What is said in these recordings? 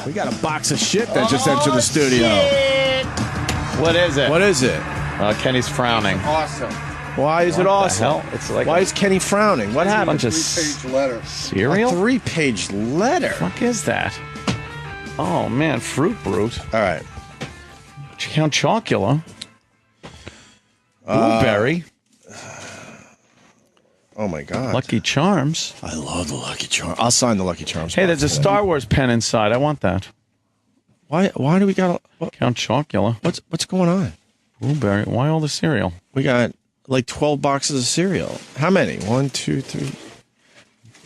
We got a box of shit that just entered the studio. Shit. What is it? What is it? Kenny's frowning. Awesome. Why is it awesome? It's like Why is Kenny frowning? What happened? bunch of 3-page letter. cereal? A 3-page letter. What the fuck is that? Oh, man. Fruit Brute. All right. Count Chocula. Blueberry. Oh, my God. Lucky Charms. I love the Lucky Charms. I'll sign the Lucky Charms. Hey, there's a Star Wars pen inside. I want that. Why do we got... Count Chocula. What's going on? Blueberry. Why all the cereal? We got like 12 boxes of cereal. How many? 1, 2, 3.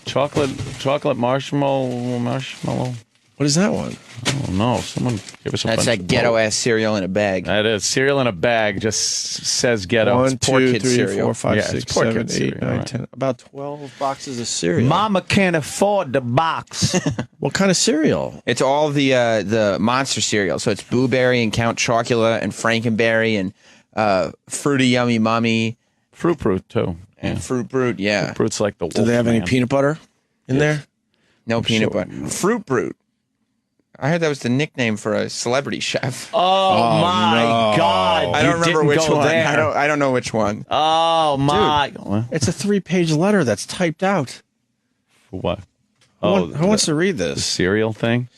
Chocolate marshmallow. What is that one? Oh, no. Someone give us a That's bunch that of- ghetto-ass cereal in a bag. That is. Cereal in a bag just says ghetto. 1, poor 2, kid 3, cereal. 4, 5, Yeah, 6, it's poor 7, kid 8, cereal, 9, right. 10. About 12 boxes of cereal. Mama can't afford the box. What kind of cereal? It's all the monster cereal. So it's Blueberry and Count Chocula and Frankenberry and Fruity Yummy Mummy Fruit Brute, too. and Fruit Brute. Yeah. Fruit Brute's like the Do they have any Wolfman. peanut butter in there? No peanut butter. Fruit Brute. I heard that was the nickname for a celebrity chef. Oh, my no. God. I don't remember didn't which go one. there. I don't know which one. Oh, my. It's a 3-page letter that's typed out. What? Who wants to read The this? cereal thing?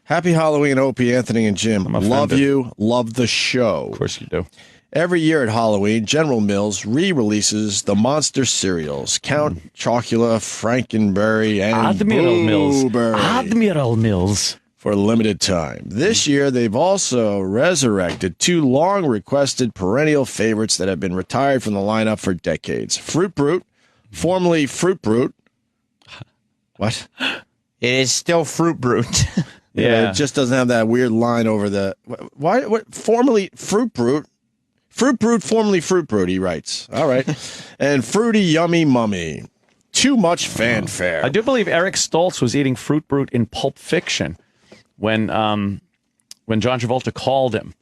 Happy Halloween, Opie, Anthony, and Jim. I'm offended. Love you. Love the show. Of course you do. Every year at Halloween, General Mills re-releases the monster cereals. Count Chocula, Frankenberry, and Admiral Mills. Blueberry Admiral Mills. for a limited time. This year, they've also resurrected 2 long-requested perennial favorites that have been retired from the lineup for decades. Fruit Brute, formerly Fruit Brute. What? It is still Fruit Brute. Yeah. It just doesn't have that weird line over the... Why? What? Formerly Fruit Brute? Fruit Brute, formerly Fruit Brute, he writes. All right. And Fruity Yummy Mummy. Too much fanfare. I do believe Eric Stoltz was eating Fruit Brute in Pulp Fiction when John Travolta called him.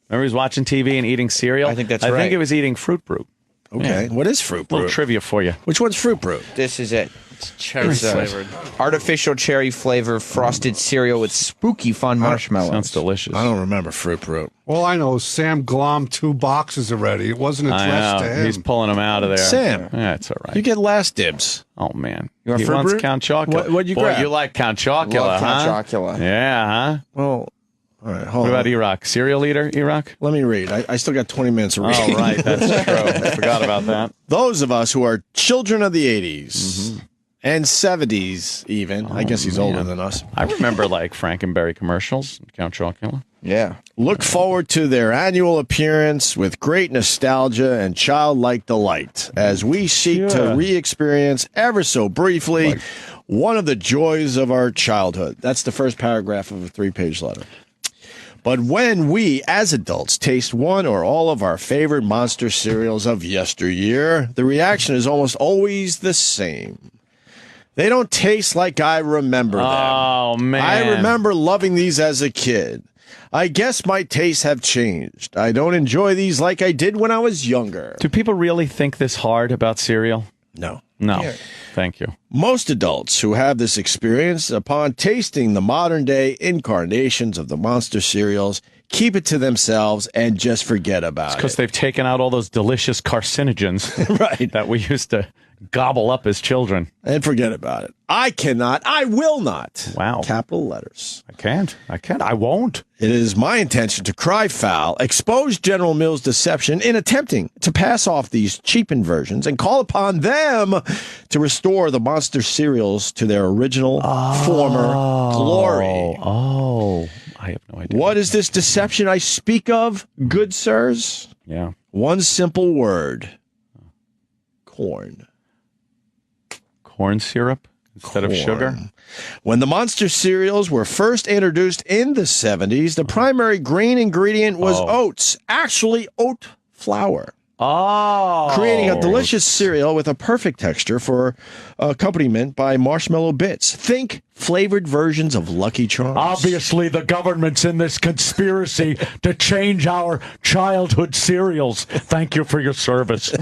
Remember he was watching TV and eating cereal? I think that's I right. think he was eating Fruit Brute. Okay. What is Fruit Little Brute? trivia for you. Which one's Fruit Brute? This is it. It's cherry It's, flavored. Artificial cherry flavor frosted cereal with spooky fun marshmallows. Sounds delicious. I don't remember Fruit Brute. Well, I know Sam glommed 2 boxes already. It wasn't I addressed know. to him. He's pulling them out of there. Sam. Yeah, it's all right. You get last dibs. Oh, man. You want he Fruit wants Brute? Count Chocula. What'd you Boy, grab? you like Count Chocula, Love huh? Count Chocula. Yeah, huh? Well, all right, hold What on. about Iraq? Cereal eater, Iraq? Let me read. I still got 20 minutes of reading. Oh, right. That's true. I forgot about that. Those of us who are children of the 80s and 70s even, I guess he's older than us, I remember like Frankenberry commercials, Count Chocula. Yeah. look forward to their annual appearance with great nostalgia and childlike delight as we seek to re-experience ever so briefly one of the joys of our childhood. That's the first paragraph of a 3-page letter. But when we, as adults, taste one or all of our favorite monster cereals of yesteryear, the reaction is almost always the same. They don't taste like I remember them. Oh, man. I remember loving these as a kid. I guess my tastes have changed. I don't enjoy these like I did when I was younger. Do people really think this hard about cereal? No. No. Thank you. Most adults who have this experience, upon tasting the modern-day incarnations of the monster cereals, keep it to themselves and just forget about Because it. they've taken out all those delicious carcinogens Right. that we used to gobble up as children. And forget about it. I cannot. I will not. Wow. Capital letters. I can't. I won't. It is my intention to cry foul, expose General Mills' deception in attempting to pass off these cheapened versions and call upon them to restore the monster cereals to their original former glory. Oh, I have no idea. What is this deception I speak of, good sirs? Yeah. One simple word. Corn. Corn syrup instead of sugar? Corn. When the monster cereals were first introduced in the 70s, the primary grain ingredient was oats, actually oat flour. Oh. Creating a delicious cereal with a perfect texture for accompaniment by marshmallow bits. Think flavored versions of Lucky Charms. Obviously, the government's in this conspiracy to change our childhood cereals. Thank you for your service.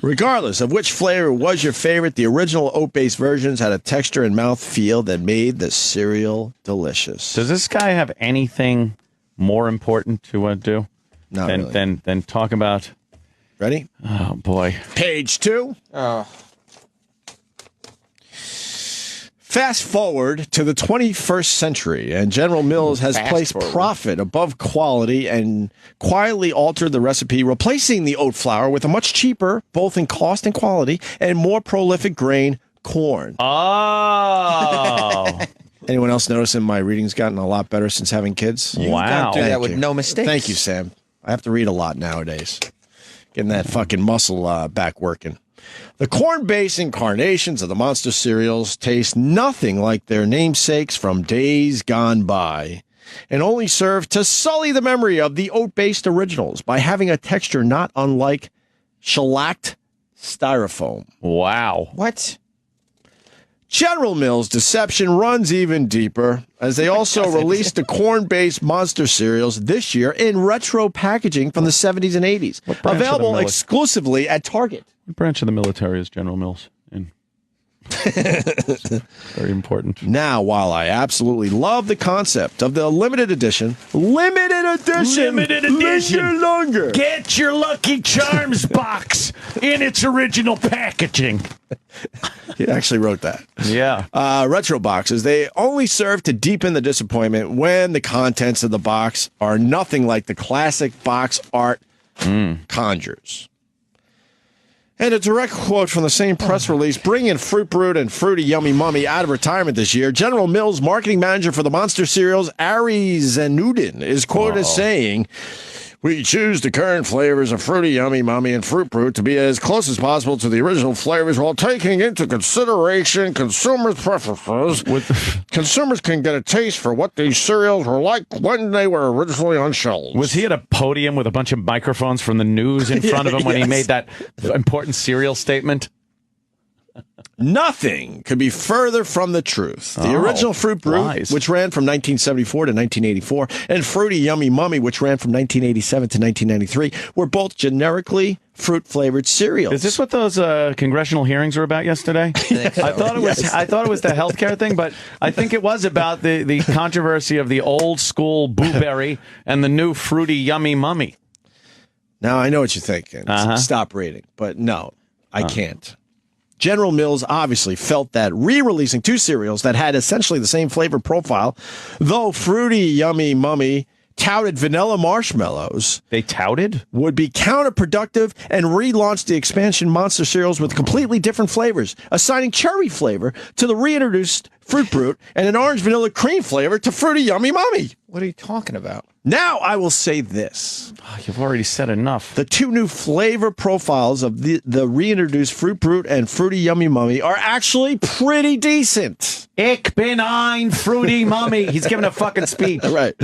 Regardless of which flavor was your favorite, the original oat-based versions had a texture and mouth feel that made the cereal delicious. Does this guy have anything more important to do? Not really. Than talk about. Ready? Oh, boy. Page 2. Oh. Fast forward to the 21st century, and General Mills has placed profit above quality and quietly altered the recipe, replacing the oat flour with a much cheaper, both in cost and quality, and more prolific grain, corn. Oh. Anyone else noticing my reading's gotten a lot better since having kids? Wow. Do that Thank with you. no mistakes. Thank you, Sam. I have to read a lot nowadays. Getting that fucking muscle back working. The corn-based incarnations of the monster cereals taste nothing like their namesakes from days gone by, and only serve to sully the memory of the oat-based originals by having a texture not unlike shellacked styrofoam. Wow. What? General Mills' deception runs even deeper, as they also released the corn-based monster cereals this year in retro packaging from the 70s and 80s, branch of the available military? exclusively at Target. What branch of the military is General Mills in? Very important. Now, while I absolutely love the concept of the limited edition, longer. Get your Lucky Charms box in its original packaging. He actually wrote that. Yeah. Retro boxes, they only serve to deepen the disappointment when the contents of the box are nothing like the classic box art conjures. And a direct quote from the same press release, bringing Fruit Brute and Fruity Yummy Mummy out of retirement this year, General Mills marketing manager for the monster cereals, Ari Zanudin, is quoted as saying, "We choose the current flavors of Fruity Yummy Mummy and Fruit Brute to be as close as possible to the original flavors while taking into consideration consumers' preferences. Consumers can get a taste for what these cereals were like when they were originally on shelves." Was he at a podium with a bunch of microphones from the news in front of him when he made that important cereal statement? Nothing could be further from the truth. The original Fruit Brute, lies. which ran from 1974 to 1984, and Fruity Yummy Mummy, which ran from 1987 to 1993, were both generically fruit-flavored cereals. Is this what those congressional hearings were about yesterday? I thought it was. I thought it was the healthcare thing, but I think it was about the controversy of the old school Blueberry and the new Fruity Yummy Mummy. Now, I know what you're thinking. Stop reading. But no, I can't. General Mills obviously felt that re-releasing two cereals that had essentially the same flavor profile, though Fruity Yummy Mummy touted vanilla marshmallows, They touted? would be counterproductive and relaunched the expansion monster cereals with completely different flavors, assigning cherry flavor to the reintroduced Fruit Brute and an orange vanilla cream flavor to Fruity Yummy Mummy. What are you talking about? Now I will say this. Oh, you've already said enough. The two new flavor profiles of the reintroduced Fruit Brute and Fruity Yummy Mummy are actually pretty decent. Ich bin ein Fruity Mummy. He's giving a fucking speech. Right.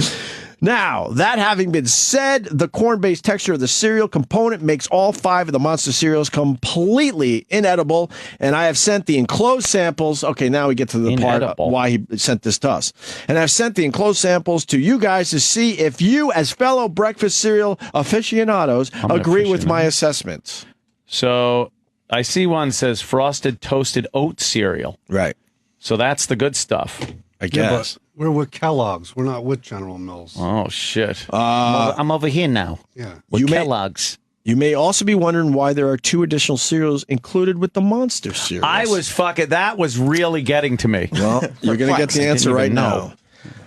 Now, that having been said, the corn-based texture of the cereal component makes all five of the monster cereals completely inedible, and I have sent the enclosed samples. Okay, now we get to the part of why he sent this to us. And I've sent the enclosed samples to you guys to see if you, as fellow breakfast cereal aficionados, agree with my assessment. So I see one says frosted toasted oat cereal. Right. So that's the good stuff. I guess. Yeah, we're with Kellogg's. We're not with General Mills. Oh, shit. I'm over here now. Yeah. With Kellogg's. You may also be wondering why there are two additional cereals included with the monster cereals. I was fucking, that was really getting to me. Well, you're going to get the answer right now.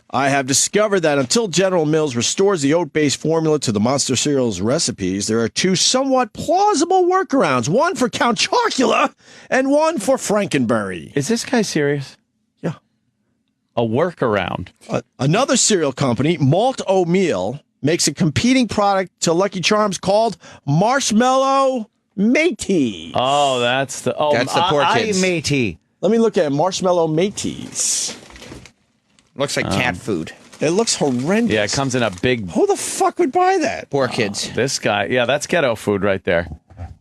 I have discovered that until General Mills restores the oat-based formula to the monster cereals recipes, there are two somewhat plausible workarounds, one for Count Chocula and one for Frankenberry. Is this guy serious? Yeah. A workaround. Another cereal company, Malt O'Meal, makes a competing product to Lucky Charms called Marshmallow Mateys. Oh, that's the poor kids. matey. Let me look at Marshmallow Mateys. Looks like cat food. It looks horrendous. Yeah, it comes in a big... Who the fuck would buy that? Poor kids. This guy, yeah, that's ghetto food right there.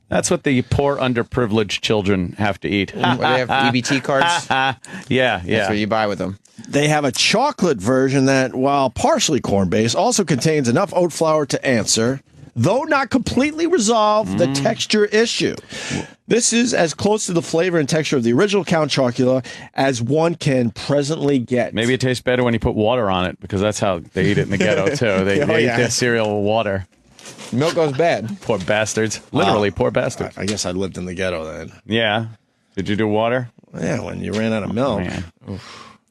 That's what the poor, underprivileged children have to eat. Where they have EBT cards. Yeah. That's what you buy with them. They have a chocolate version that, while partially corn-based, also contains enough oat flour to answer, though not completely resolve, the texture issue. This is as close to the flavor and texture of the original Count Chocula as one can presently get. Maybe it tastes better when you put water on it, because that's how they eat it in the ghetto, too. They eat their cereal with water. Milk goes bad. Poor bastards. Literally, poor bastards. I guess I lived in the ghetto then. Yeah. Did you do water? Yeah, when you ran out of milk.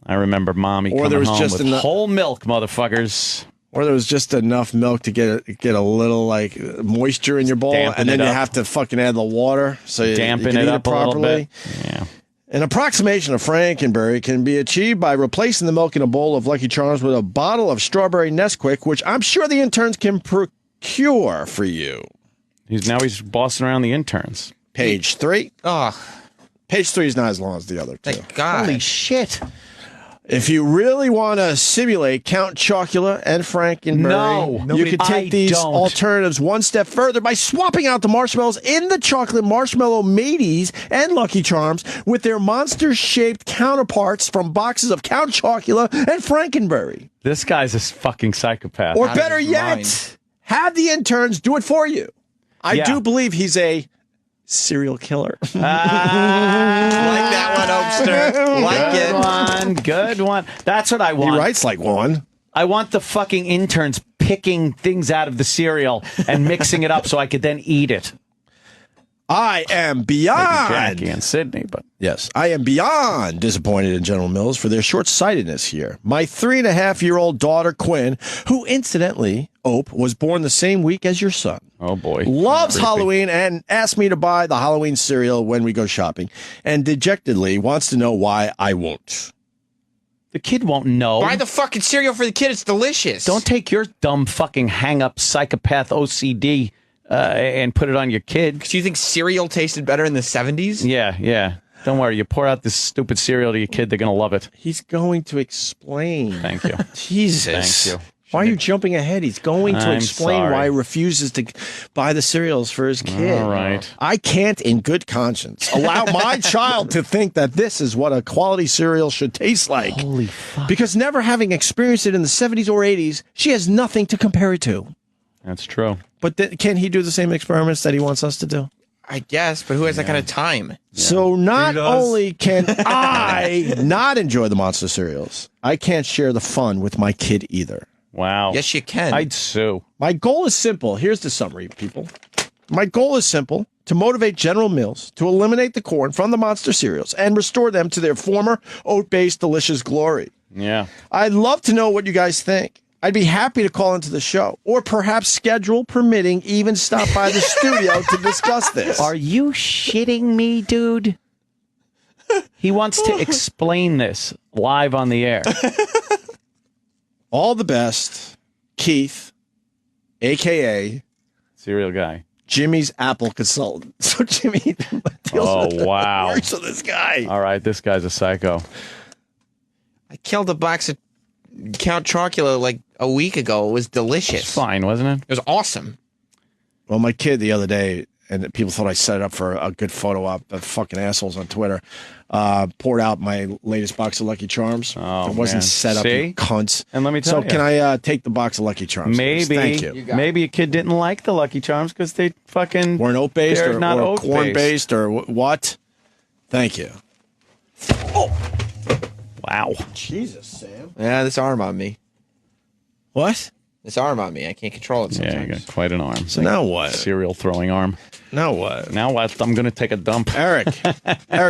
I remember Mommy coming there was home just with enough- whole milk, motherfuckers. Or there was just enough milk to get a little like moisture in your bowl, Dampen and then it you up. have to fucking add the water so you Dampen can it eat up a little properly. bit. Yeah. An approximation of Frankenberry can be achieved by replacing the milk in a bowl of Lucky Charms with a bottle of strawberry Nesquik, which I'm sure the interns can procure for you. He's bossing around the interns. Page 3. Oh, Page 3 is not as long as the other two. thank God. Holy shit. If you really want to simulate Count Chocula and Frankenberry, No, you could take I these don't. alternatives one step further by swapping out the marshmallows in the chocolate marshmallow mateys and Lucky Charms with their monster-shaped counterparts from boxes of Count Chocula and Frankenberry. This guy's a fucking psychopath. Or Out of better his yet, mind. have the interns do it for you. I Yeah. do believe he's a serial killer. Like that one, Obster. Like Good it. one. Good one. That's what I He want. writes like one. I want the fucking interns picking things out of the cereal and mixing it up so I could then eat it. I am beyond. Jackie and Sydney, but Yes, I am beyond disappointed in General Mills for their short-sightedness here. My 3.5-year-old daughter, Quinn, who incidentally, Ope, was born the same week as your son, oh boy, loves Creepy. Halloween and asked me to buy the Halloween cereal when we go shopping, and dejectedly wants to know why I won't. The kid won't know. Buy the fucking cereal for the kid. It's delicious. Don't take your dumb fucking hang-up psychopath OCD and put it on your kid. Do you think cereal tasted better in the 70s? Yeah. Don't worry. You pour out this stupid cereal to your kid, they're going to love it. He's going to explain. Thank you. Jesus. Thank you. Why are you jumping ahead? He's going to I'm explain sorry. why he refuses to buy the cereals for his kid. All right. I can't, in good conscience, allow my child to think that this is what a quality cereal should taste like. Holy fuck. Because never having experienced it in the 70s or 80s, she has nothing to compare it to. That's true. But can he do the same experiments that he wants us to do? I guess, but who has that kind of time? So not He does. only can I not enjoy the monster cereals, I can't share the fun with my kid either. Wow. Yes, you can. I'd sue. My goal is simple. Here's the summary, people. My goal is simple: to motivate General Mills to eliminate the corn from the monster cereals and restore them to their former oat-based delicious glory. Yeah. I'd love to know what you guys think. I'd be happy to call into the show, or perhaps schedule permitting, even stop by the studio to discuss this. Are you shitting me, dude? He wants to explain this live on the air. All the best, Keith, a.k.a. Cereal guy. Jimmy's Apple consultant. So Jimmy deals Oh, with wow. works with this guy. All right, this guy's a psycho. I killed a box of Count Chocula like a week ago. It was delicious. It's fine, wasn't it? It was awesome. Well, my kid the other day, and people thought I set it up for a good photo op, the fucking assholes on Twitter, poured out my latest box of Lucky Charms. Oh, it wasn't man. set up, See? you cunts. And let me tell So you. can I take the box of Lucky Charms? please? Maybe, Thank you. maybe a kid didn't like the Lucky Charms because they fucking Weren't oat-based they're or, not or oat-based. corn-based or what? Thank you. Wow. Jesus, Sam. Yeah, this arm on me. What? This arm on me. I can't control it Yeah, sometimes. you got quite an arm. So now what? Cereal throwing arm. Now what? Now what? I'm going to take a dump. Eric,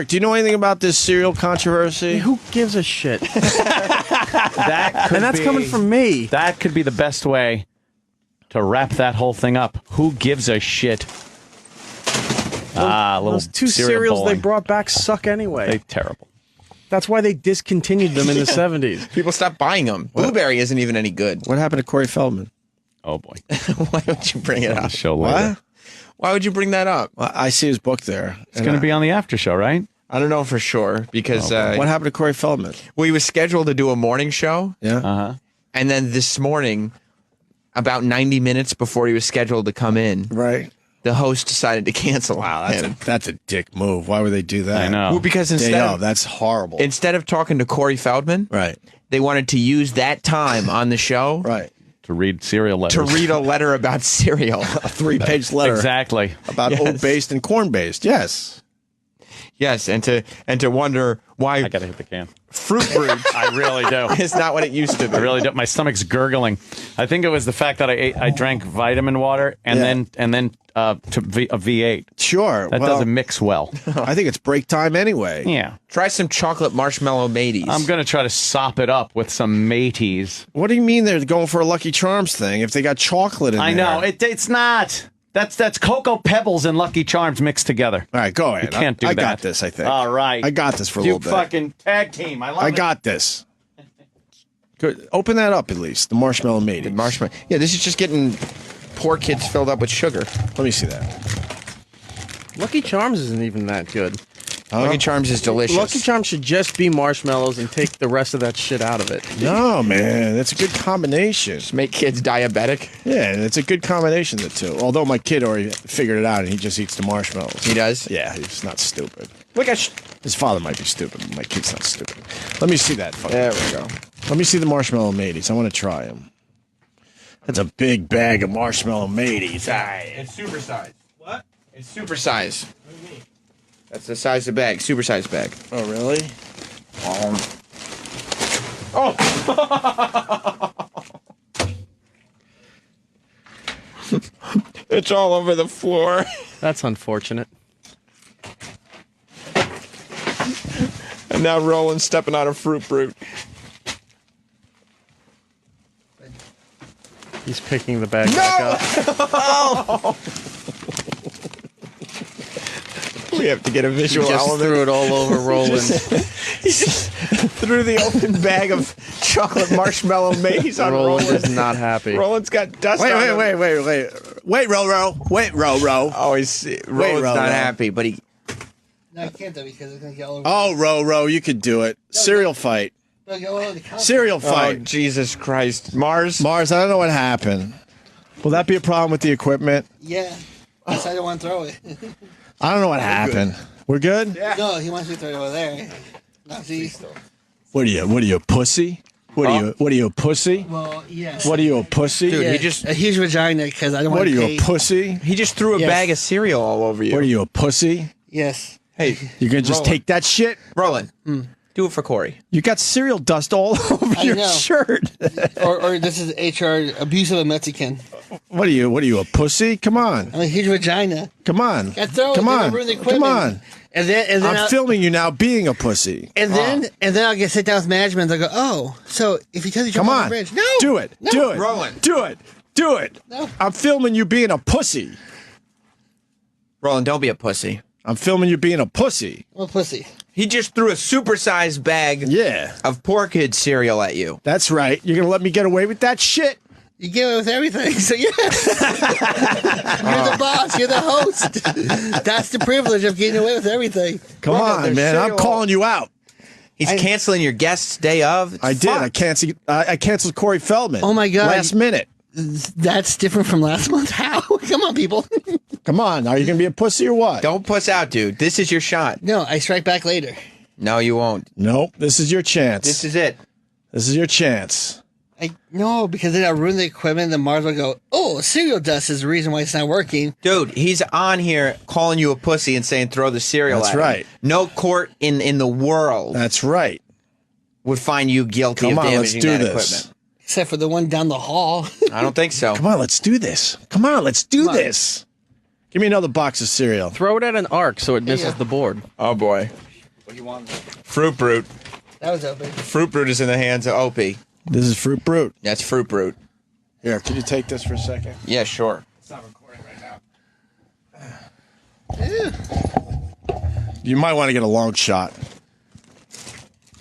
do you know anything about this cereal controversy? Who gives a shit? That could And that's be- coming from me. That could be the best way to wrap that whole thing up. Who gives a shit? Little Those two cereal cereals bowling. they brought back suck anyway. They terrible. That's why they discontinued them in the 70s. People stopped buying them. Blueberry isn't even any good. What happened to Corey Feldman? Oh boy. Why would you bring it On the up? show later. What? Why would you bring that up? Well, I see his book there. It's going to be on the after show, right? I don't know for sure because What happened to Corey Feldman? we was scheduled to do a morning show, Yeah. Uh huh. And then this morning, about 90 minutes before he was scheduled to come in, Right. the host decided to cancel. Wow, that's a dick move. Why would they do that? I know. Well, because That's horrible. instead of talking to Corey Feldman, Right. they wanted to use that time on the show Right. To read cereal letters. to read a letter about cereal. A 3-page letter Exactly. about Yes. oat-based and corn-based. Yes. Yes, and to wonder why I got to hit the can. Fruit Brute I really do. is not what it used to be. I really do. My stomach's gurgling. I think it was the fact that I drank vitamin water and then a V8. Sure. That doesn't mix well. I think it's break time anyway. Yeah. Try some chocolate marshmallow mateys. I'm going to try to sop it up with some mateys. What do you mean they're going for a Lucky Charms thing if they got chocolate in there? I know. It's not. That's Cocoa Pebbles and Lucky Charms mixed together. All right, go ahead. You can't do I that. got this, I think. All right. I got this for a You little bit. fucking tag team. I love I it. got this. Good. Open that up at least. The marshmallow mateys. marshmallow. Yeah, this is just getting poor kids filled up with sugar. Let me see that. Lucky Charms isn't even that good. Lucky Charms is delicious. Lucky Charms should just be marshmallows and take the rest of that shit out of it. No, man. That's a good combination. Just make kids diabetic. Yeah, it's a good combination, the two. Although my kid already figured it out and he just eats the marshmallows. He does? Yeah, he's not stupid. Look at His father might be stupid, but my kid's not stupid. Let me see that. There we go. Let me see the marshmallow mateys. I want to try them. That's a big bag of marshmallow mateys. It's supersize. What? It's supersize. What do you mean? That's the size of the bag. Supersize bag. Oh, really? It's all over the floor. That's unfortunate. And now Roland's stepping on a Fruit Brute. He's picking the bag back up. We have to get a visual Just element. threw it all over Roland. He just threw the open bag of chocolate marshmallow maze on Roland Roland. is not happy. Roland's got dust on him. Wait, Ro-Ro. Wait, Ro-Ro. Oh, Roland's Ro-Ro. not happy, but he... No, I can't though because it's gonna get all over. Oh, Ro-Ro, you could do it. Cereal fight. It'll get all over the counter. Cereal Oh, fight. Jesus Christ. Mars? Mars, I don't know what happened. Will that be a problem with the equipment? Yeah, I don't want to throw it. I don't know what happened. We're good? No, he wants me to throw it over there. Not see. What are you, a pussy? What are you, a pussy? Well, yes. What are you, a pussy? Dude, Yeah, he just... a huge vagina because I don't want What are to you, pay. a pussy? He just threw a Yes. bag of cereal all over you. What are you, a pussy? Yes. Hey, You're gonna just Roland. take that shit? Roland, do it for Corey. You got cereal dust all over I your know. shirt. or this is HR abuse of a Mexican. What are you, a pussy? Come on. I'm a huge vagina. Come on. I throw it. Come then I on. ruin the Come equipment. on. And then I'm filming you now being a pussy. And then I'll get sit down with management. They'll go, oh, so if you tell you Come jump on on. the bridge, no, Do it. no. Do it. Roland. Do it. Do it. No. I'm filming you being a pussy. Roland, don't be a pussy. I'm filming you being a pussy. I'm a pussy. He just threw a supersized bag Yeah. of poor kid cereal at you. That's right. You're going to let me get away with that shit? You get away with everything, so yes. You're the boss. You're the host. That's the privilege of getting away with everything. Come Roland, on, there's man. I'm cereal- calling you out. He's canceling your guest's day of. It's I did. fucked. I canceled Corey Feldman. Oh, my God. Last minute. That's different from last month. How? Come on, people. Come on. Are you going to be a pussy or what? Don't puss out, dude. This is your shot. No, I strike back later. No, you won't. Nope. This is your chance. This is it. This is your chance. No, because then I'll ruin the equipment. Then Mars will go, oh, cereal dust is the reason why it's not working. Dude, he's on here calling you a pussy and saying throw the cereal That's at him. right. No court in the world That's right. would find you guilty Come of on, let's damaging do that this. equipment. Except for the one down the hall. I don't think so. Come on, let's do this. Come on, let's do this. Give me another box of cereal. Throw it at an arc so it misses the board. Oh, boy. What do you want? Fruit Brute. That was open. Fruit Brute is in the hands of Opie. This is Fruit Brute. That's Fruit Brute. Here, can you take this for a second? Yeah, sure. It's not recording right now. You might want to get a long shot.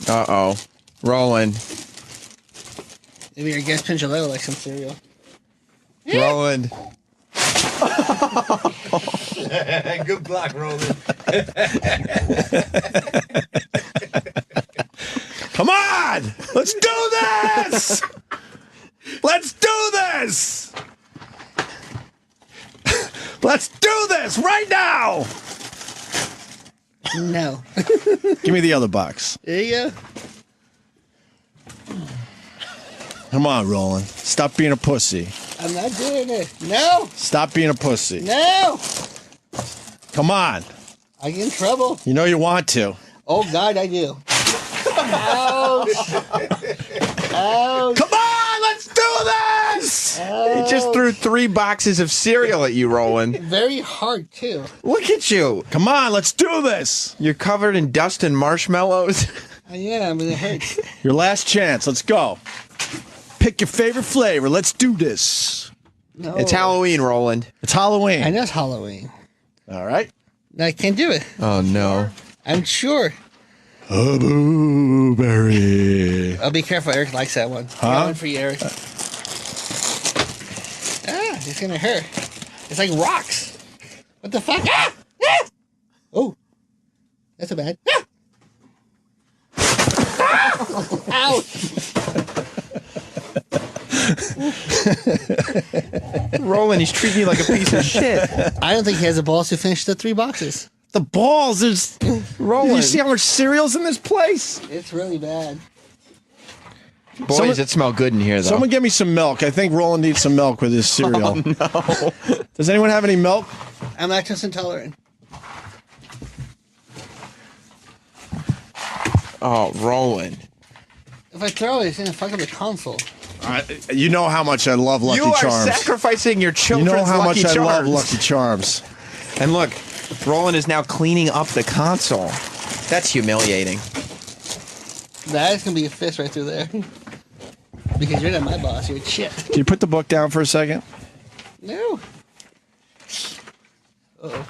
Uh-oh. Roland. Maybe your guest Pingello like some cereal. Roland. Good block, Roland. Come on! Let's do this! Let's do this! Let's do this right now! No. Give me the other box. There you go. Come on, Roland. Stop being a pussy. I'm not doing it. No. Stop being a pussy. No. Come on. I get in trouble. You know you want to. Oh, God, I do. Ouch. Ouch. Come on, let's do this! He just threw 3 boxes of cereal at you, Roland. Very hard, too. Look at you. Come on, let's do this. You're covered in dust and marshmallows. I am, and it hurts. Your last chance. Let's go. Pick your favorite flavor. Let's do this. No. It's Halloween, Roland. It's Halloween. I know it's Halloween. All right. I can't do it. Oh, no. I'm sure. A blueberry. Oh, be careful. Eric likes that one. Huh? One for you, Eric. It's going to hurt. It's like rocks. What the fuck? Ah! Ah! Oh. That's so bad. Ah! Ah! Ouch. Roland, he's treating you like a piece of shit. I don't think he has the balls to finish the 3 boxes. The balls. There's. Roland. You see how much cereal's in this place? It's really bad. Boy, does it smell good in here, though. Someone get me some milk. I think Roland needs some milk with his cereal. Oh, no. Does anyone have any milk? I'm lactose intolerant. Oh, Roland. If I throw it, it's going to fuck up the console. You know how much I love Lucky You are Charms. sacrificing your You children's know how Lucky much Charms. I love Lucky Charms. And look, Roland is now cleaning up the console. That's humiliating. That is going to be a fist right through there. Because you're not my boss, you're shit. Can you put the book down for a second? No. Uh-oh.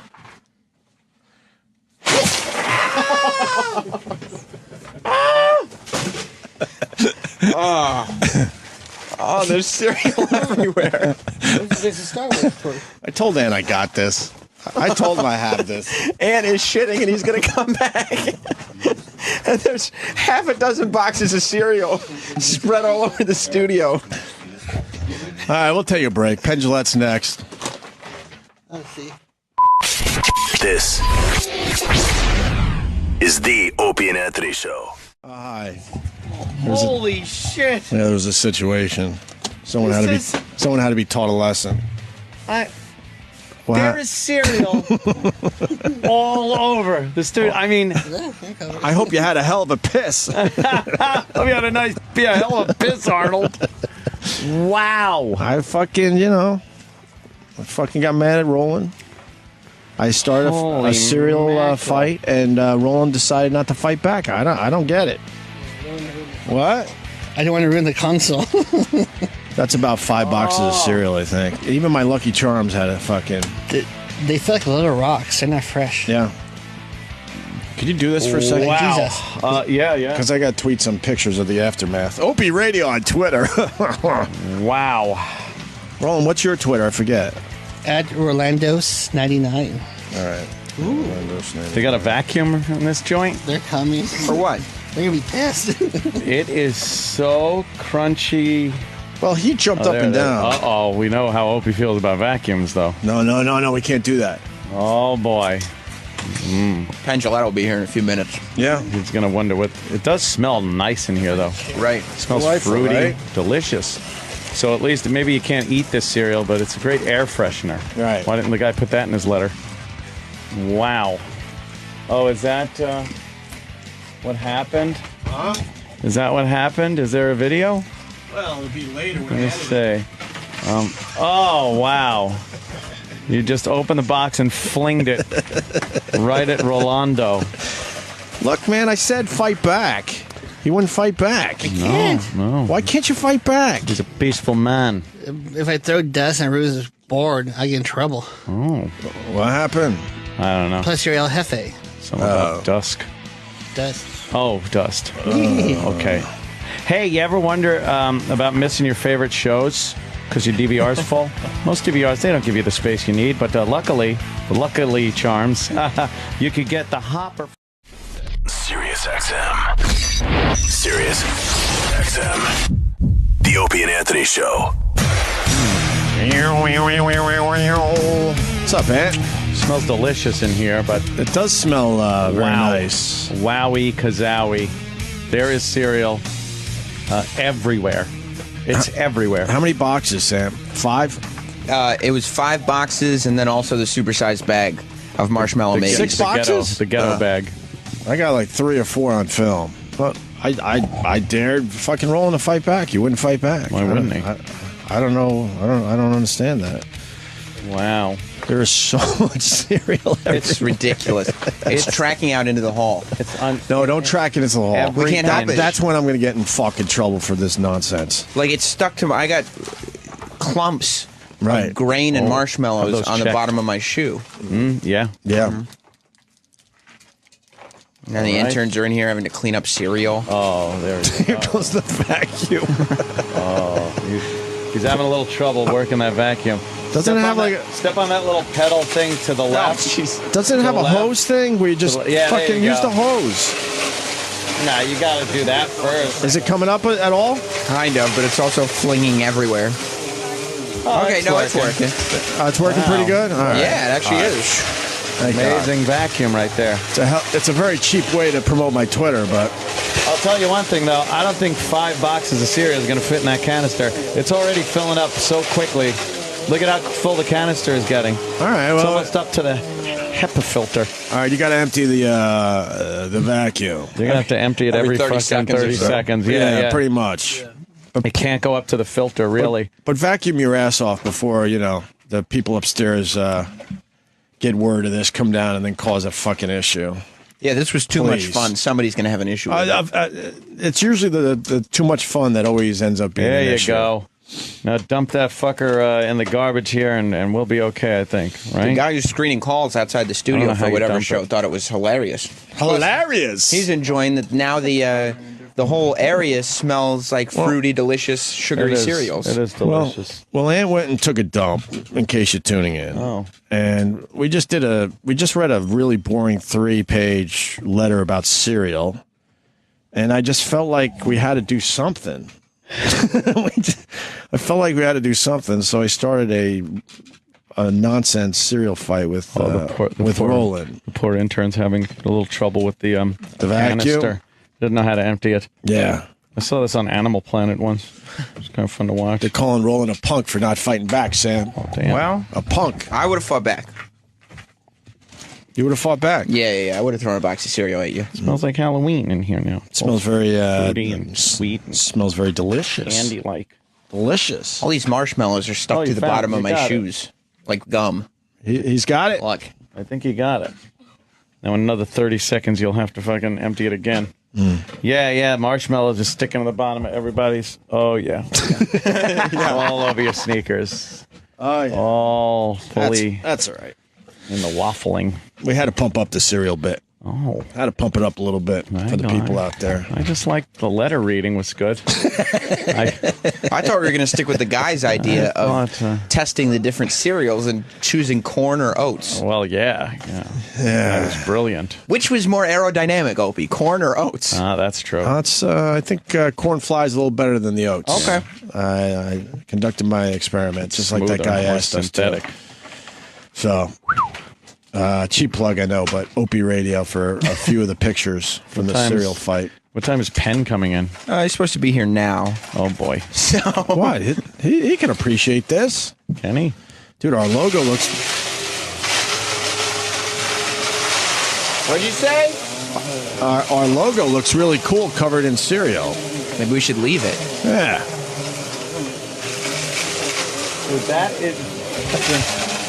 Oh, there's cereal everywhere. This is Star Wars toy. I told Ann I got this. I told him I have this. Ann is shitting and he's going to come back. And there's half a dozen boxes of cereal spread all over the studio. All right, we'll take a break. Pendulette's next. Let's see. This is the Opie and Anthony Show. Hi. Holy shit! Yeah, there was a situation. Someone had to be taught a lesson. There is cereal all over the studio. I mean, I hope you had a hell of a piss. hope you had a hell of a piss, Arnold. Wow. I fucking got mad at Roland. I started a cereal fight, and Roland decided not to fight back. I don't get it. What? I don't want to ruin the console. That's about 5 boxes of cereal, I think. Even my Lucky Charms had a fucking... They feel like little rocks. They're not fresh. Yeah. Could you do this for a second? Wow. Jesus. Yeah. Because I got to tweet some pictures of the aftermath. Opie Radio on Twitter. Wow. Roland, what's your Twitter? I forget. At Orlando's99. All right. They got a vacuum in this joint? They're coming. For what? They're going to be pissed. It is so crunchy. Well, he jumped up and down. Uh-oh, we know how Opie feels about vacuums, though. No, we can't do that. Oh, boy. Pendulette will be here in a few minutes. Yeah. He's going to wonder what... It does smell nice in here, though. Right. It smells Delightful, fruity, right? delicious. So at least maybe you can't eat this cereal, but it's a great air freshener. Right. Why didn't the guy put that in his letter? Wow. Oh, is that what happened? Huh? Is that what happened? Is there a video? Well, it'll be later when Let me see. Oh, wow. You just opened the box and flinged it right at Rolando. Look, man, I said fight back. He wouldn't fight back. I can't. No. Why can't you fight back? He's a peaceful man. If I throw dust and Ruse is bored, I get in trouble. Oh, What happened? I don't know. Plus, you're El Jefe. Something about dusk. Dust. Oh, dust. Okay. Hey, you ever wonder about missing your favorite shows because your DVR's full? Most DVRs, they don't give you the space you need, but luckily Charms, you could get the Hopper. Sirius XM. Sirius XM. The Opie and Anthony Show. What's up, Ant? Smells delicious in here, but It does smell very nice. Wowie kazowie. There is cereal everywhere. It's everywhere. How many boxes, Sam? 5? It was 5 boxes and then also the supersized bag of marshmallow The- maybes. 6 boxes? The ghetto bag. I got like 3 or 4 on film. But I dared fucking roll in a fight back. You wouldn't fight back. Why wouldn't he? I don't know. I don't understand that. Wow. There is so much cereal everywhere. It's ridiculous. It's tracking out into the hall. It's on. No, don't track it into the hall. We can't help it. That's when I'm going to get in fucking trouble for this nonsense. Like, it's stuck to I got clumps Right. of grain and Of marshmallows those on the checked. bottom of my shoe. Yeah. Yeah. And the All right. interns are in here having to clean up cereal. Oh, there he Here goes the vacuum. He's having a little trouble working that vacuum. Doesn't it have like a, Step on that little pedal thing to the left. doesn't it have a left. hose thing where you just Yeah, there fucking you use go. the hose? Nah, you got to do that first. Is it coming up at all? Kind of, but it's also flinging everywhere. Oh, Okay, no, it's working. It's working pretty good? All right. Yeah, it actually is. Thank God. Amazing vacuum right there. It's a very cheap way to promote my Twitter, but I'll tell you one thing, though. I don't think 5 boxes of cereal is going to fit in that canister. It's already filling up so quickly. Look at how full the canister is getting. all right. It's Well, almost up to the HEPA filter. all right. You got to empty the vacuum. You're going to have to empty it Every every 30 fucking seconds or 30 so. seconds. Yeah. pretty much. It can't go up to the filter, really. But vacuum your ass off before the people upstairs get word of this, come down, and then cause a fucking issue. Yeah, this was too much Please. fun. Somebody's going to have an issue with it. It's usually the too much fun that always ends up being There an you issue. go. Now dump that fucker in the garbage here, and we'll be okay, I think. Right? The guy who's screening calls outside the I don't studio know how for you whatever dump show it. thought it was hilarious. Hilarious. He's enjoying that now the whole area smells like fruity, delicious, sugary It is. cereals. It is delicious. Well, Ann went and took a dump. In case you're tuning in, and we just read a really boring 3-page letter about cereal, and I just felt like we had to do something. I felt like we had to do something, so I started a nonsense cereal fight with Roland. The poor intern's having a little trouble with the vacuum? canister. Didn't know how to empty it. Yeah. I saw this on Animal Planet once. It was kind of fun to watch. They're calling Roland a punk for not fighting back, Sam. Oh, damn. Well, A punk. I would have fought back. You would have fought back. Yeah. I would have thrown a box of cereal at you. It smells like Halloween in here now. It smells very Fruity and sweet and smells very delicious. candy-like. Delicious. All these marshmallows are stuck Oh, to you the found it. bottom of You my got it. shoes, like gum. He's got it. Look. I think you got it. Now in another 30 seconds, you'll have to fucking empty it again. Yeah, marshmallows just sticking to the bottom of everybody's. Oh, yeah. All over your sneakers. Oh, yeah. All fully That's all right. in the waffling. We had to pump up the cereal bit. Oh. Had to pump it up a little bit for the people out there. I just like the letter reading was good. I thought we were going to stick with the guy's idea of testing the different cereals and choosing corn or oats. Well, yeah. That was brilliant. Which was more aerodynamic, Opie, corn or oats? Ah, that's true. I think corn flies a little better than the oats. Okay. I conducted my experiment just like that Smoother, guy more asked us synthetic. to. So, cheap plug, I know, but Opie Radio for a few of the pictures from the Sometimes- cereal fight. What time is Penn coming in? He's supposed to be here now. Oh, boy. So What? He can appreciate this. Can he? Dude, our logo looks... What'd you say? Our logo looks really cool covered in cereal. Maybe we should leave it. Yeah. That is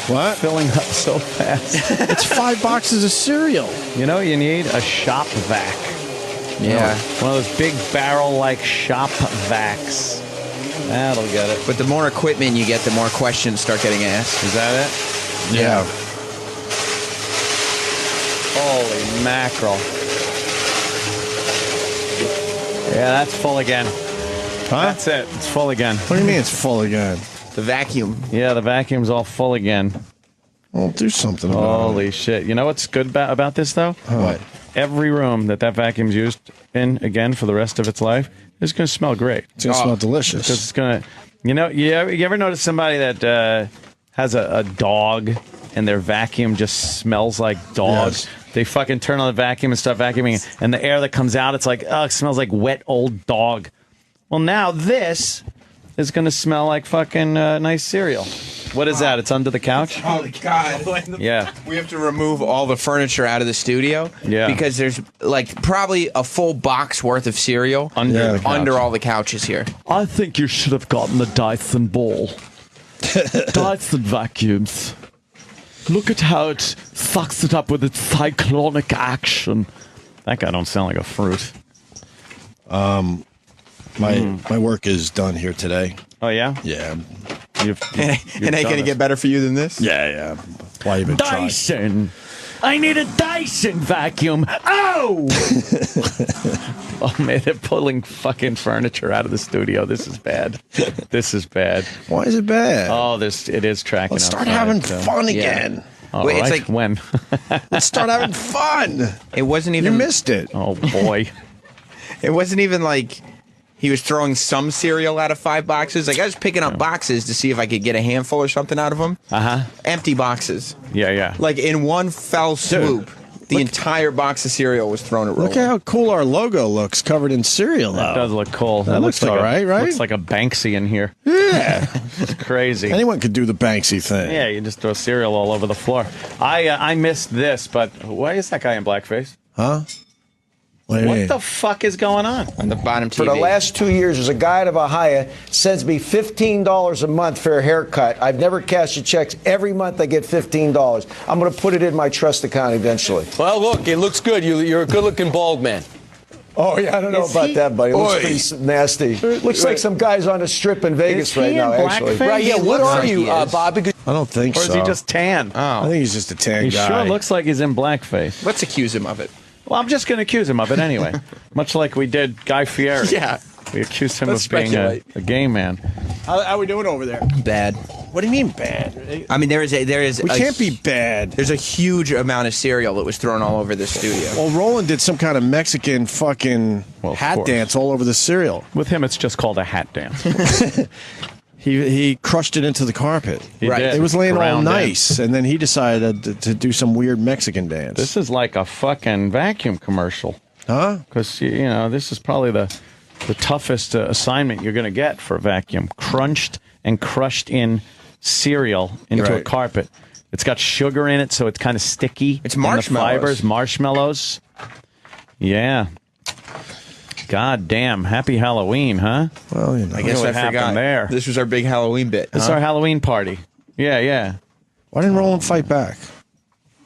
What? filling up so fast. It's 5 boxes of cereal. You know, you need a shop vac. Yeah. One of those big barrel-like shop vacs. That'll get it. But the more equipment you get, the more questions start getting asked. Is that it? Yeah. Holy mackerel. Yeah, that's full again. Huh? That's it. It's full again. What do you mean it's full again? The vacuum. Yeah, the vacuum's all full again. Well, do something about it. Holy shit. You know what's good about this, though? What? Every room that vacuum's used in, again, for the rest of its life, It's going to smell great. It's going to smell delicious. Because it's going to, you ever notice somebody that has a dog and their vacuum just smells like dog? Yes. They fucking turn on the vacuum and start vacuuming, and the air that comes out, it's like, it smells like wet old dog. Well, now this is going to smell like fucking nice cereal. What is that? It's under the couch? Oh, God. Yeah. We have to remove all the furniture out of the studio. Yeah. Because there's like probably a full box worth of cereal under all the couches here. I think you should have gotten the Dyson ball. Dyson vacuums. Look at how it sucks it up with its cyclonic action. That guy don't sound like a fruit. My work is done here today. Oh, yeah? Yeah. It ain't going to get better for you than this? Yeah. Why even try? Dyson! I need a Dyson vacuum! Oh! Oh, man, they're pulling fucking furniture out of the studio. This is bad. This is bad. Why is it bad? Oh, it is tracking. Let's start outside, having so. fun again. All Wait, it's right, like- when? Let's start having fun. It wasn't even. You missed it. Oh, boy. It wasn't even like he was throwing some cereal out of 5 boxes. Like I was picking up boxes to see if I could get a handful or something out of them. Empty boxes. Yeah. Like in one fell swoop, the entire box of cereal was thrown at Roland. Look at how cool our logo looks covered in cereal. That does look cool. That looks like all right, right? Looks like a Banksy in here. Yeah. It's crazy. Anyone could do the Banksy thing. Yeah, you just throw cereal all over the floor. I missed this, but why is that guy in blackface? Huh? What do you mean? What the fuck is going on? On the bottom TV. For the last 2 years, there's a guy out of Ohio sends me $15 a month for a haircut. I've never cashed a check. Every month I get $15. I'm going to put it in my trust account eventually. Well, look, it looks good. You're a good-looking bald man. Oh, yeah, I don't know about that, buddy. It looks pretty nasty. Looks like some guy's on a strip in Vegas right now, actually. Right, yeah, what are you, Bob? Because I don't think Or so. is he just tan? I think he's just a tan He guy. sure looks like he's in blackface. Let's accuse him of it. Well, I'm just going to accuse him of it anyway. Much like we did Guy Fieri. Yeah. We accused him Let's of being a gay man. How are we doing over there? Bad. What do you mean bad? I mean, there is. We can't be bad. There's a huge amount of cereal that was thrown all over the studio. Well, Roland did some kind of Mexican fucking Well, of hat course. dance all over the cereal. With him, it's just called a hat dance. He crushed it into the carpet. He did. It was laying all Ground in. nice, and then he decided to do some weird Mexican dance. This is like a fucking vacuum commercial. Huh? Because, this is probably the toughest assignment you're going to get for a vacuum. Crunched and crushed in cereal into a Right. carpet. It's got sugar in it, so it's kind of sticky. It's in the marshmallows. fibers, marshmallows. Yeah. God damn. Happy Halloween, huh? Well, I guess what I happened forgot. there. This was our big Halloween bit. This is our Halloween party. Yeah. Why didn't Roland fight back?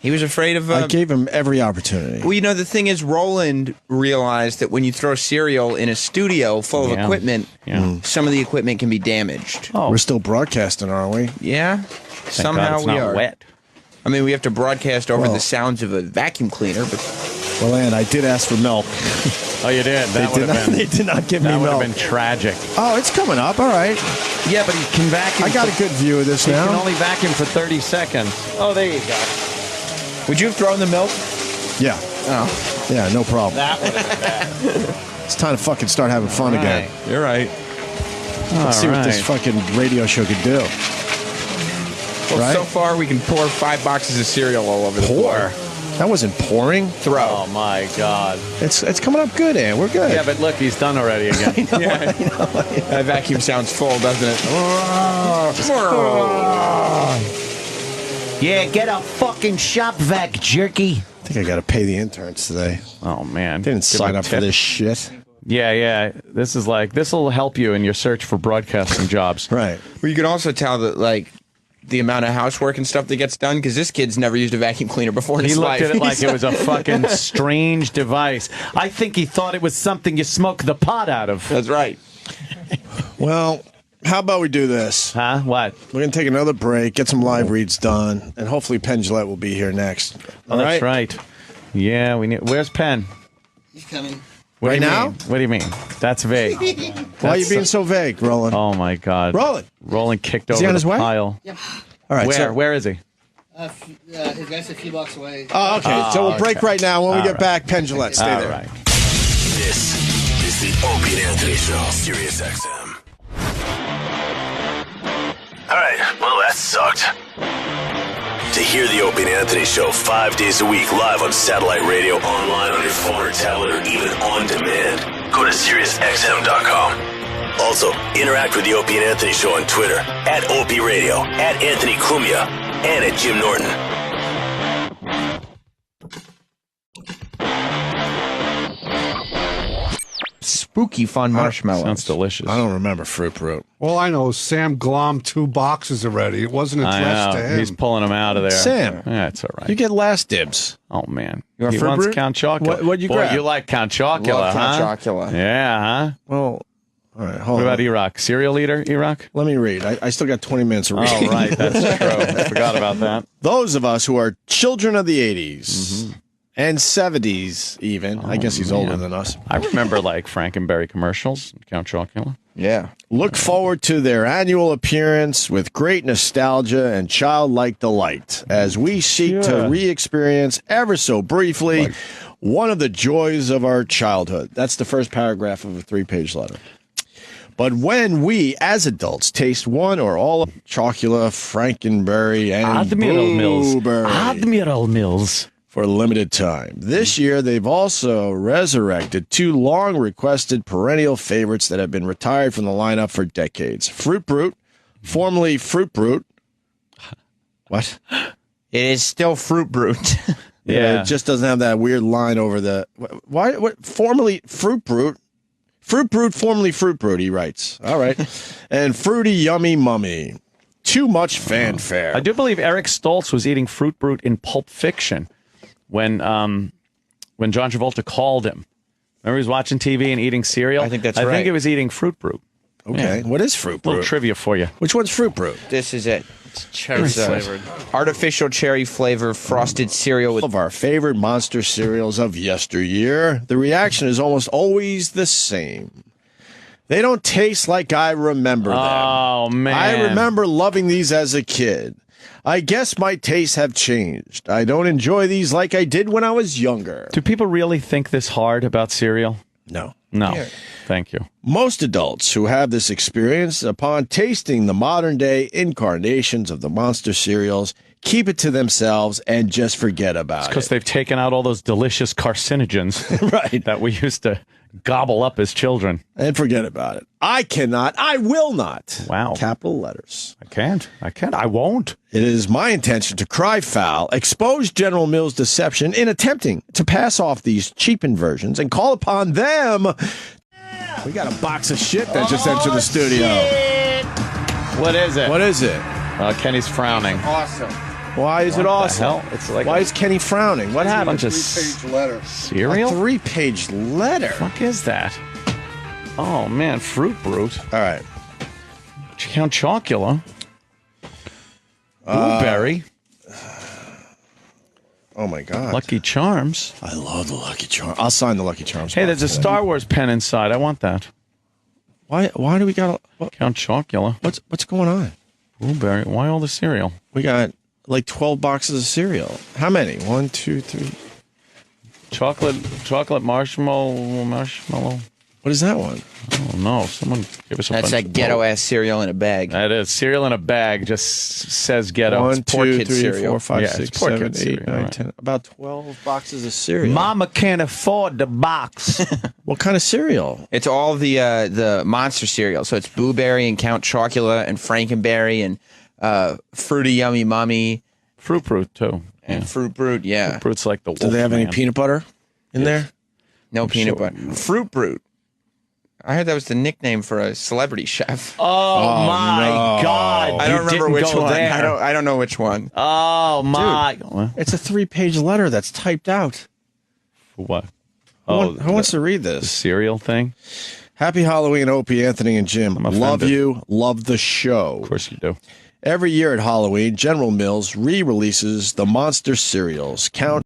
He was afraid of. I gave him every opportunity. Well, the thing is, Roland realized that when you throw cereal in a studio full of Yeah. equipment, Yeah. some of the equipment can be damaged. Oh, We're still broadcasting, aren't we? Yeah? thank Somehow God it's we not are. wet. I mean, we have to broadcast over Well- the sounds of a vacuum cleaner, but Well, and I did ask for milk. Oh, you did? That would have They been, did not give me that would have milk. been tragic. Oh, it's coming up. All right. Yeah, but he can vacuum. I got a good view of this He now. can only vacuum for 30 seconds. Oh, there you go. would you have thrown the milk? Yeah. Oh, Yeah, no problem. That would have been bad. It's time to fucking start having fun again. you're right. Let's see what this fucking radio show could do. Well, Right? so far we can pour 5 boxes of cereal all over the floor. That wasn't pouring. Throw. Oh, my God. It's coming up good, Ann. We're good. Yeah, but look, he's done already again. That vacuum sounds full, doesn't it? Yeah, get a fucking shop vac, jerky. I think I got to pay the interns today. Oh, man. They didn't Give sign him a up for tip. this shit. Yeah. This will help you in your search for broadcasting jobs. Right. Well, you can also tell that, the amount of housework and stuff that gets done, because this kid's never used a vacuum cleaner before in He his looked life. at it like it was a fucking strange device. I think he thought it was something you smoke the pot out of. That's right. Well, how about we do this? Huh? What? We're going to take another break, get some live reads done, and hopefully Penn Jillette will be here next. Oh, that's right. Yeah, we need. Where's Penn? He's coming. What Right do you now? mean? What do you mean? That's vague. Why are you being so vague, Roland? Oh my God. Roland kicked Is over he on the his way? pile. Yep. All right. Where is he? His guy's a few blocks away. Oh, okay. So we'll break right now. When we get back, Penn Jillette. Stay All there. right. This The Opie and Anthony Show, Sirius XM. All right, well, that sucked. To hear the Opie and Anthony Show 5 days a week live on satellite radio, online on your phone or tablet, or even on demand, go to SiriusXM.com. Also, interact with the Opie and Anthony Show on Twitter, at Opie Radio, at Anthony Cumia, and at Jim Norton. Spooky fun marshmallows. Sounds delicious. I don't remember Fruit Brute. All I know is Sam glommed 2 boxes already. It wasn't addressed to him. He's pulling them out of there. Sam. Yeah, it's all right. You get last dibs. Oh, man. You want he Fruit wants Brute? Count Chocula. What'd you Boy, grab? you like Count Chocula, Love huh? Count Chocula. Yeah, huh? Well, all right, hold What on. about Iraq? Cereal eater, Iraq? Let me read. I still got 20 minutes of reading. Oh, right. That's true. I forgot about that. Those of us who are children of the 80s and 70s even. I guess he's older than us. I remember, like, Frankenberry commercials, Count Chocula. Yeah. Look forward to their annual appearance with great nostalgia and childlike delight as we seek to re-experience ever so briefly one of the joys of our childhood. That's the first paragraph of a 3-page letter. But when we, as adults, taste one or all of Chocula, Frankenberry, and Admiral Mills. For a limited time. This year, they've also resurrected 2 long-requested perennial favorites that have been retired from the lineup for decades. Fruit Brute, formerly Fruit Brute. What? It is still Fruit Brute. Yeah, it just doesn't have that weird line over the... Why? What? Formerly Fruit Brute? Fruit Brute, formerly Fruit Brute, he writes. All right. And Fruity Yummy Mummy. Too much fanfare. I do believe Eric Stoltz was eating Fruit Brute in Pulp Fiction. When John Travolta called him. Remember he was watching TV and eating cereal? I think that's right. I think it was eating Fruit Brute. Okay. Yeah. What is Fruit Brute? A little trivia for you. Which one's Fruit Brute? This is it. It's cherry flavored. Artificial cherry flavor frosted cereal with Of our favorite monster cereals of yesteryear, the reaction is almost always the same. They don't taste like I remember them. Oh, man. I remember loving these as a kid. I guess my tastes have changed. I don't enjoy these like I did when I was younger. Do people really think this hard about cereal? No. No. Yeah. Thank you. Most adults who have this experience, upon tasting the modern-day incarnations of the monster cereals, keep it to themselves and just forget about Because it. they've taken out all those delicious carcinogens Right. that we used to gobble up as children. And forget about it. I cannot. I will not. Wow. Capital letters. I can't. I won't. It is my intention to cry foul, expose General Mills' deception in attempting to pass off these cheapened versions and call upon them. We got a box of shit that just entered the studio. What is it? What is it? Kenny's frowning. awesome. Why is it awesome? Hell? It's like Why is Kenny frowning? What a happened? bunch of 3-page letter. cereal? A 3-page letter. Fuck is that? Oh man, Fruit Brute. All right. Count Chocula. Blueberry. Oh my God. Lucky Charms. I love the Lucky Charms. I'll sign the Lucky Charms. Hey, box there's a today. Star Wars pen inside. I want that. Why do we got Count Chocula. what's going on? Blueberry. Why all the cereal? We got like 12 boxes of cereal. How many? 1, 2, 3. Chocolate marshmallow. What is that one? Oh no! Someone give us a That's bunch that ghetto ass cereal in a bag. That is cereal in a bag. Just says ghetto. 1, poor 2, kid 3, cereal. 4, 5, Yeah, 6, it's poor 7, kid 8, cereal, 9, right. 10. About 12 boxes of cereal. Mama can't afford the box. What kind of cereal? It's all the monster cereal. So it's Blueberry and Count Chocula and Frankenberry and Fruity Yummy Mummy Fruit Brute too. and Fruit Brute. Yeah. Fruit Brute's like the wolf. Do they have any man. peanut butter in there? No peanut sure. butter. Fruit Brute. I heard that was the nickname for a celebrity chef. Oh, my no. God! I don't You remember didn't which go one. there. I don't know which one. Oh my! It's a 3-page letter that's typed out. What? Who wants to read The this? cereal thing. Happy Halloween, Opie, Anthony, and Jim. I'm offended. Love you. Love the show. Of course you do. Every year at Halloween, General Mills re-releases the monster cereals. Count